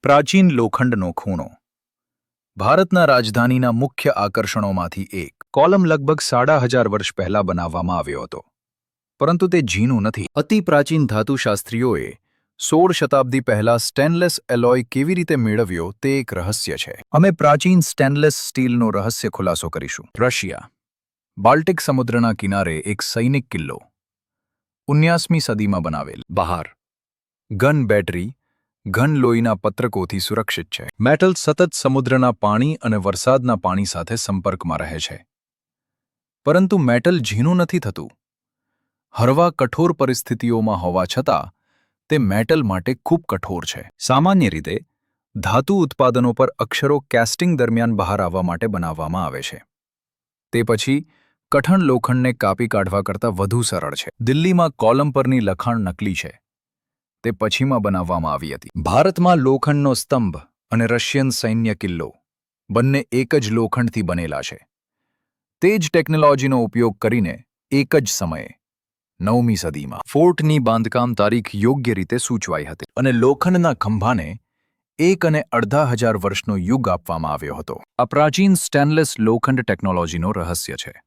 પ્રાચીન લોખંડનો ખૂણો ભારતના રાજધાનીના મુખ્ય આકર્ષણોમાંથી એક. કોલમ લગભગ 1000 વર્ષ પહેલા બનાવવામાં આવ્યો હતો, પરંતુ તે ઝીણું નથી. અતિ પ્રાચીન ધાતુશાસ્ત્રીઓએ 16 શતાબ્દી પહેલા સ્ટેનલેસ એલોય કેવી રીતે મેળવ્યો તે એક રહસ્ય છે. અમે પ્રાચીન સ્ટેનલેસ સ્ટીલનો રહસ્ય ખુલાસો કરીશું. રશિયા બાલ્ટિક સમુદ્રના કિનારે એક સૈનિક કિલ્લો 19મી સદીમાં બનાવેલ. બહાર ગન બેટરી ઘન લોહીના પત્રકોથી સુરક્ષિત છે. મેટલ સતત સમુદ્રના પાણી અને વરસાદના પાણી સાથે સંપર્કમાં રહે છે. પરંતુ મેટલ ઝીણું નથી થતું. હળવા કઠોર પરિસ્થિતિઓમાં હોવા છતાં તે મેટલ માટે ખૂબ કઠોર છે. સામાન્ય રીતે ધાતુ ઉત્પાદનો પર અક્ષરો કેસ્ટિંગ દરમિયાન બહાર આવવા માટે બનાવવામાં આવે છે. તે પછી કઠણ લોખંડને કાપી કાઢવા કરતાં વધુ સરળ છે. દિલ્હીમાં કોલમ પરની લખાણ નકલી છે. તે પછીમાં બનાવવામાં આવી હતી. ભારતમાં લોખંડનો સ્તંભ અને રશિયન સૈન્ય કિલ્લો બંને એક જ લોખંડથી બનેલા છે. તે જ ટેકનોલોજીનો ઉપયોગ કરીને એક જ સમયે 9મી સદીમાં ફોર્ટની બાંધકામ તારીખ યોગ્ય રીતે સૂચવાઈ હતી અને લોખંડના ખંભાને 1.5 વર્ષનો યુગ આપવામાં આવ્યો હતો. આ પ્રાચીન સ્ટેનલેસ લોખંડ ટેકનોલોજીનો રહસ્ય છે.